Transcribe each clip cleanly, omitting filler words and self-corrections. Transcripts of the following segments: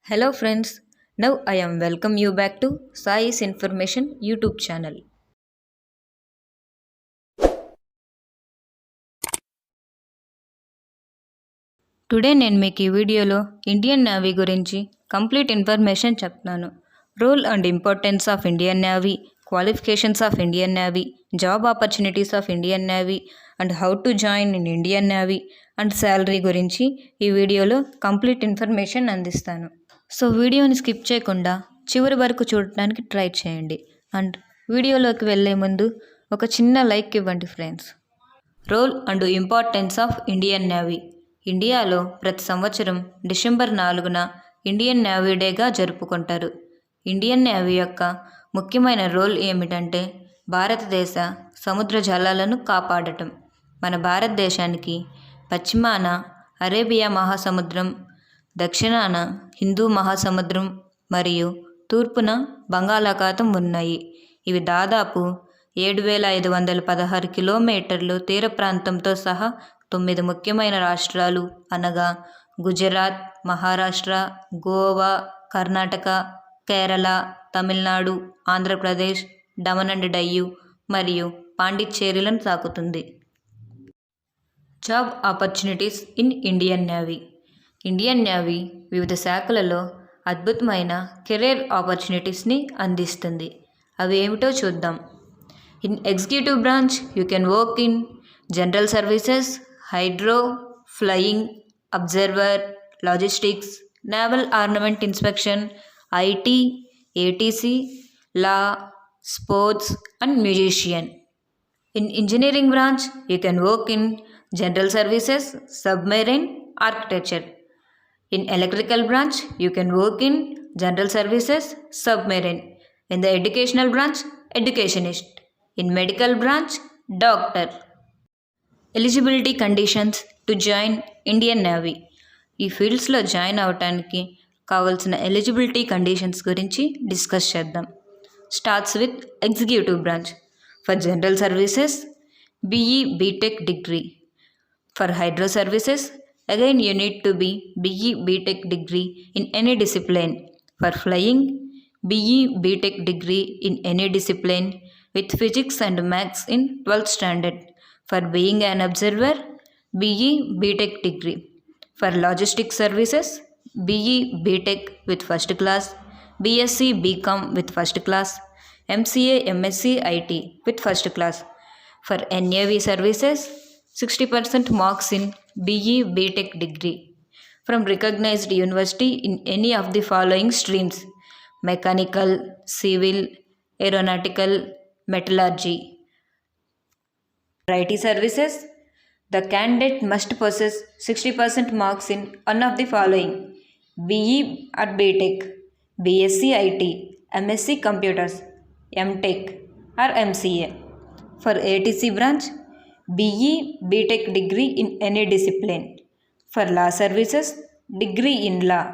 Hello friends, now I am welcome you back to Sai's Information YouTube channel. Today నేను మీకు ఈ వీడియోలో Indian Navy గురించి complete information చెప్తాను. Role and importance of Indian Navy, qualifications of Indian Navy, job opportunities of Indian Navy and how to join in Indian Navy and salary గురించి ఈ వీడియోలో complete information అందిస్తాను. సో వీడియోని skip చేయకుండా చివరి వరకు చూడటానికి ట్రై చేయండి. అండ్ వీడియోలోకి వెళ్ళే ముందు ఒక చిన్న లైక్ ఇవ్వండి friends. Role and importance of Indian Navy. ఇండియాలో ప్రతి సంవత్సరం డిసెంబర్ 4న ఇండియన్ నేవీ డేగా జరుపుకుంటారు. ఇండియన్ నేవీ యొక్క ముఖ్యమైన రోల్ ఏమిటంటే భారతదేశ సముద్ర జలాలను కాపాడటం. మన భారతదేశానికి పశ్చిమాన అరేబియా మహాసముద్రం, దక్షిణాన హిందూ మహాసముద్రం మరియు తూర్పున బంగాళాఖాతం ఉన్నాయి. ఇవి దాదాపు 7,516 కిలోమీటర్లు తీర ప్రాంతంతో సహా 9 ముఖ్యమైన రాష్ట్రాలు అనగా గుజరాత్, మహారాష్ట్ర, గోవా, కర్ణాటక, కేరళ, తమిళనాడు, ఆంధ్రప్రదేశ్, దమన్ అండ్ డయ్యు మరియు పాండిచ్చేరిలను తాకుతుంది. Job opportunities in Indian navy. Indian navy వివిధ శాఖలలో అద్భుతమైన కెరీర్ ఆపర్చునిటీస్ని అందిస్తుంది. అవి ఏమిటో చూద్దాం. In executive branch you can work in general services, hydro, flying, observer, logistics, naval ornament inspection, IT, ATC, law, sports and musician. In engineering branch you can work in general services, submarine, architecture. In electrical branch, you can work in general services, submarine. In the educational branch, educationist. In medical branch, doctor. Eligibility conditions to join Indian Navy. ఈ ఫీల్డ్స్లో join అవటానికి కావాల్సిన eligibility conditions గురించి discuss చేద్దాం. Starts with executive branch. For general services, BE BTech degree. For hydro services, again you need to be BE BTech degree in any discipline. For flying, BE BTech degree in any discipline with physics and maths in 12th standard. For being an observer, BE BTech degree. For logistics services, BE BTech with first class, BSc BCom with first class, MCA MSc IT with first class. For NAV services, 60% marks in BE BTech degree from recognized university in any of the following streams: mechanical, civil, aeronautical, metallurgy. For IT services, the candidate must possess 60% marks in one of the following: BE or BTech, BSc IT, MSc Computers, MTech or MCA. For ATC branch, BE BTech degree in any discipline. For law services, degree in law.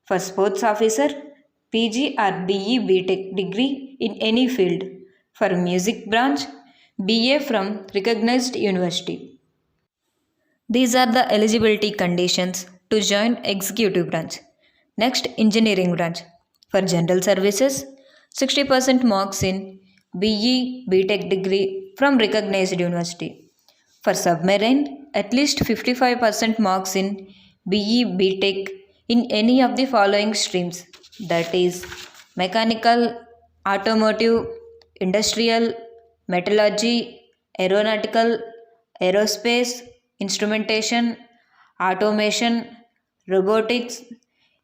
For sports officer, PG or BE BTech degree in any field. For music branch, BA from recognized university. These are the eligibility conditions to join executive branch. Next, engineering branch. For general services, 60% marks in BE BTech degree from recognized university. For submarine, at least 55% marks in BE BTech in any of the following streams, that is mechanical, automotive, industrial, metallurgy, aeronautical, aerospace, instrumentation, automation, robotics,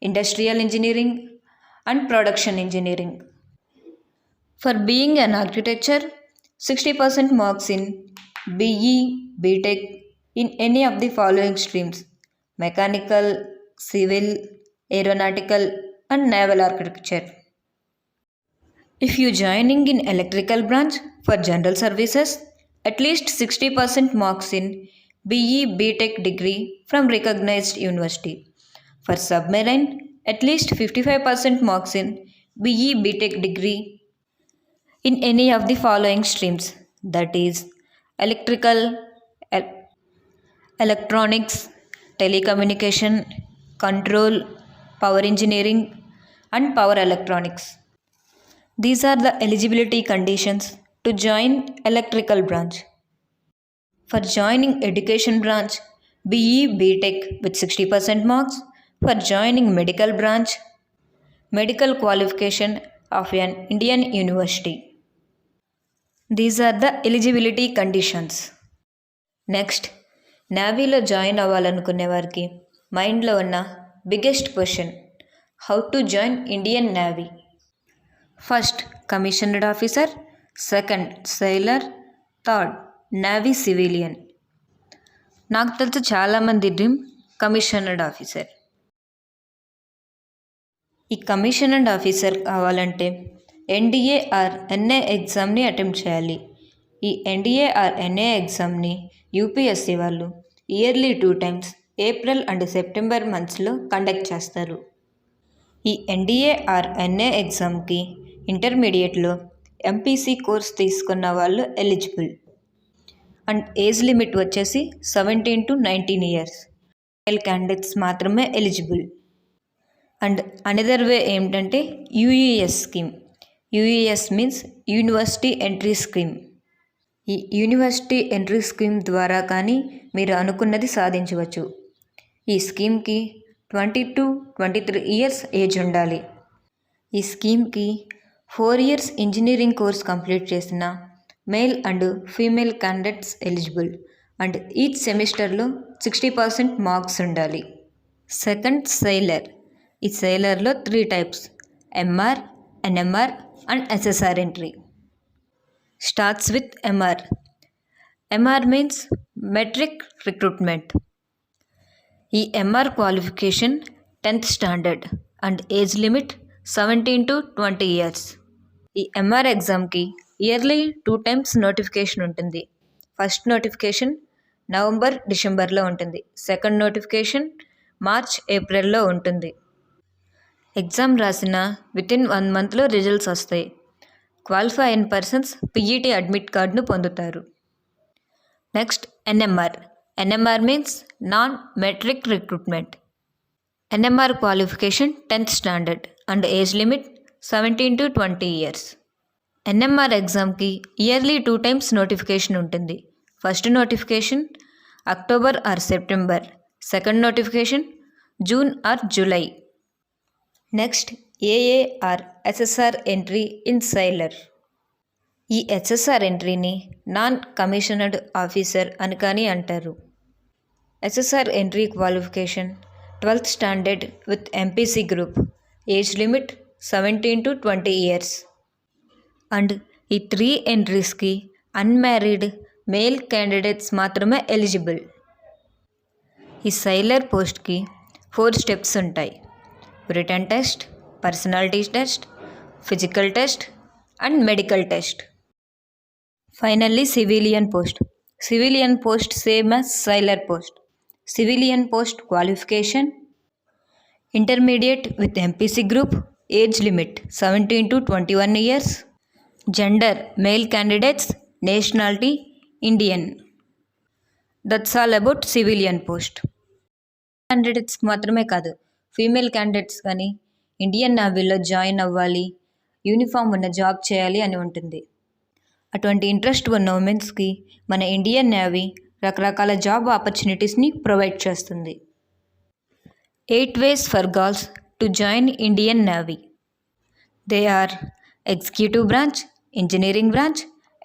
industrial engineering and production engineering. For being an architecture, 60% marks in BE BTech in any of the following streams: mechanical, civil, aeronautical and naval architecture. If you joining in electrical branch, for general services, at least 60% marks in BE BTech degree from recognized university. For submarine, at least 55% marks in BE BTech degree in any of the following streams, that is electrical, electronics, telecommunication, control, power engineering, and power electronics. These are the eligibility conditions to join electrical branch. For joining education branch, BE BTech with 60% marks. For joining medical branch, medical qualification of an Indian university. These are the eligibility conditions. Next నేవీలో join అవ్వాలనుకునే వారికి మైండ్లో ఉన్న biggest question, how to join Indian navy? First commissioned officer, second sailor, third navy civilian. నాకు తెలిసి చాలామంది dream commissioned officer. ఈ commissioned officer కావాలంటే ఎన్డీఏ ఆర్ ఎన్ఏ ఎగ్జామ్ని అటెంప్ట్ చేయాలి. ఈ ఎన్డీఏ ఆర్ ఎన్ఏ ఎగ్జామ్ని యూపీఎస్సీ వాళ్ళు yearly 2 times April and September మంత్స్లో కండక్ట్ చేస్తారు. ఈ ఎన్డీఏ ఆర్ ఎన్ఏ ఎగ్జామ్కి ఇంటర్మీడియట్లో ఎంపీసీ కోర్స్ తీసుకున్న వాళ్ళు ఎలిజిబుల్. అండ్ ఏజ్ లిమిట్ వచ్చేసి 17 to 19 years. మేల్ క్యాండిడేట్స్ మాత్రమే ఎలిజిబుల్. అండ్ అనదర్ వే ఏమిటంటే UES scheme. UES means university entry scheme. ఈ యూనివర్సిటీ ఎంట్రీ స్కీమ్ ద్వారా కానీ మీరు అనుకున్నది సాధించవచ్చు. ఈ స్కీమ్కి 20 to 23 years ఏజ్ ఉండాలి. ఈ స్కీమ్కి 4 years ఇంజనీరింగ్ కోర్స్ కంప్లీట్ చేసిన male and female candidates eligible. And each సెమిస్టర్లో 60% మార్క్స్ ఉండాలి. Second sailor. ఈ సెయిలర్లో 3 types: MR, NMR and SSR entry. Starts with MR. MR means matric recruitment. ఈ MR qualification 10th standard and age limit 17 to 20 years. ఈ ఎంఆర్ ఎగ్జామ్కి yearly 2 times notification ఉంటుంది. First notification November డిసెంబర్లో ఉంటుంది. సెకండ్ నోటిఫికేషన్ మార్చ్ ఏప్రిల్లో ఉంటుంది. Exam రాసిన వితిన్ 1 monthలో రిజల్ట్స్ వస్తాయి. క్వాలిఫై అయిన పర్సన్స్ పీఈటీ అడ్మిట్ కార్డును పొందుతారు. Next NMR. NMR means non metric recruitment. NMR qualification 10th standard and age limit 17 to 20 years. NMR ఎగ్జామ్కి ఇయర్లీ 2 times నోటిఫికేషన్ ఉంటుంది. First notification October or September. Second notification June or July. Next AAR SSR entry in sailor. ఈ SSR ఎంట్రీని non commissioned officer అని కానీ అంటారు. SSR entry qualification 12th standard with MPC group. Age limit 17 to 20 years. And ఈ 3 ఎంట్రీస్కి unmarried male candidates మాత్రమే eligible. ఈ sailor పోస్ట్కి 4 steps ఉంటాయి: written test, personality test, physical test and medical test. Finally civilian post. Civilian post same as sailor post. Civilian post qualification intermediate with MPC group. Age limit 17 to 21 years. Gender male candidates. Nationality Indian. That's all about civilian post. క్యాండిడేట్స్కి మాత్రమే కాదు, female candidates కానీ Indian నేవీలో join అవ్వాలి, uniform ఉన్న job చేయాలి అని ఉంటుంది. అటువంటి ఇంట్రెస్ట్ ఉన్న ఉమెన్స్కి మన ఇండియన్ నేవీ రకరకాల జాబ్ ఆపర్చునిటీస్ని ప్రొవైడ్ చేస్తుంది. 8 ways for girls to join Indian Navy. They are executive branch, engineering branch,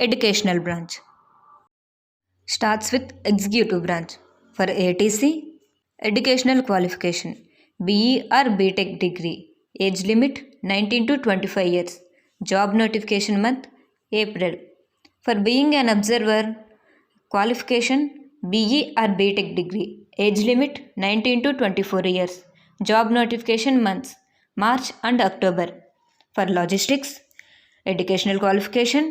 educational branch. Starts with executive branch. For ATC, educational qualification BE or BTech degree. Age limit 19 to 25 years. Job notification month April. For being an observer, qualification BE or BTech degree. Age limit 19 to 24 years. Job notification months March and October. For logistics, educational qualification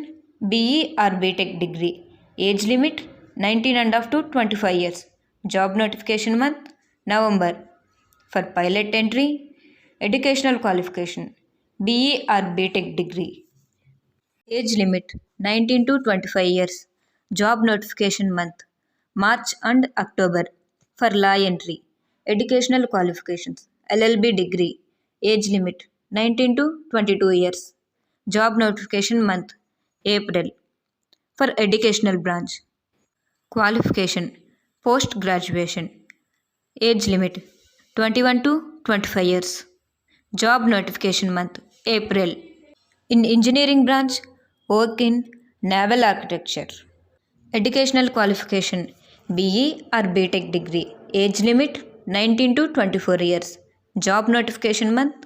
BE or BTech degree. Age limit 19 and up to 25 years. Job notification month November. For pilot entry, educational qualification BE or BTech degree. Age limit 19 to 25 years. Job notification month March and October. For law entry, educational qualifications LLB degree. Age limit 19 to 22 years. Job notification month April. For educational branch. Qualification post graduation. Age limit 21 to 25 years. Job notification month April. In engineering branch, work in naval architecture. Educational qualification BE or BTech degree. Age limit 19 to 24 years. Job notification month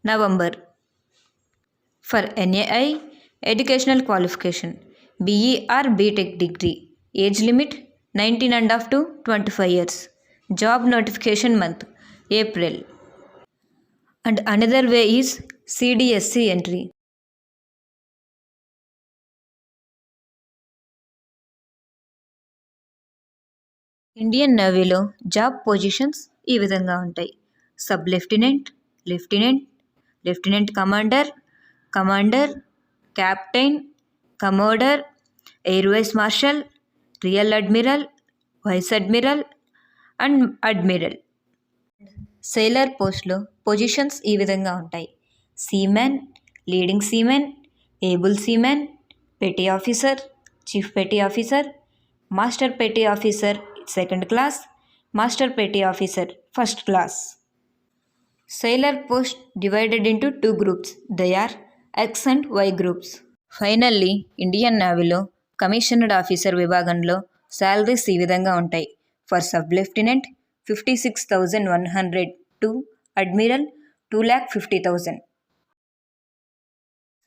November. For NAI, educational qualification BE or BTech degree. Age limit 19 and up to 25 years. Job notification month April. And another way is CDSC entry. Indian నేవీలో job positions ఈ విధంగా ఉంటాయి. Sub lieutenant, lieutenant, lieutenant commander, commander, captain, commodore, air vice marshal, real admiral, vice admiral and admiral. Sailor పోస్ట్లో positions ఈ విధంగా ఉంటాయి. Seaman, leading seaman, able seaman, petty officer, chief petty officer, master petty officer second class, master petty officer first class. Sailor post divided into two groups. They are X and Y groups. Finally, Indian నేవీలో commissioned officer విభాగంలో salaries ఈ విధంగా ఉంటాయి. For sub lieutenant 56,100 to admiral 2,50,000.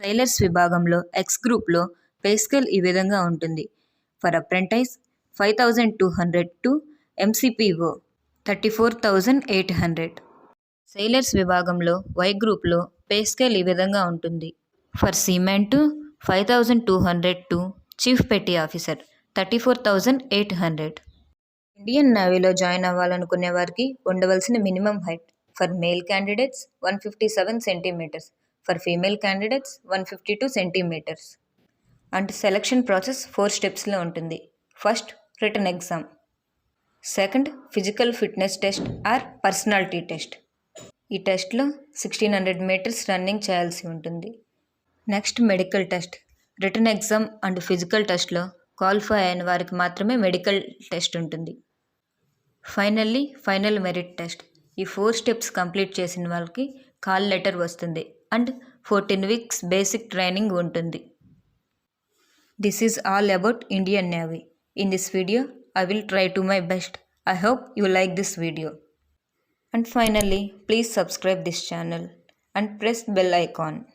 Sailors విభాగంలో X గ్రూప్లో pay scale ఈ విధంగా ఉంటుంది. For apprentice 5,200 to MCPO 34,800. Sailors విభాగంలో వై గ్రూప్లో పే స్కేల్ ఈ విధంగా ఉంటుంది. For seaman 5,200 to chief petty officer 34,800. Indian నేవీలో జాయిన్ అవ్వాలనుకునే వారికి ఉండవలసిన minimum height for male candidates 157 centimetres, for female candidates 152 centimetres. And selection process 4 స్టెప్స్లో ఉంటుంది. First written exam, second physical fitness test or personality test. ఈ టెస్ట్లో 1,600 meters running చేయాల్సి ఉంటుంది. Next medical test. Written exam and physical టెస్ట్లో qualify అయిన వారికి మాత్రమే మెడికల్ టెస్ట్ ఉంటుంది. Finally final merit test. ఈ 4 స్టెప్స్ కంప్లీట్ చేసిన వాళ్ళకి కాల్ లెటర్ వస్తుంది అండ్ 14 వీక్స్ బేసిక్ ట్రైనింగ్ ఉంటుంది. This is all about Indian Navy. In this video, I will try to my best. I hope you like this video. And finally, please subscribe this channel and press bell icon.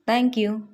Thank you.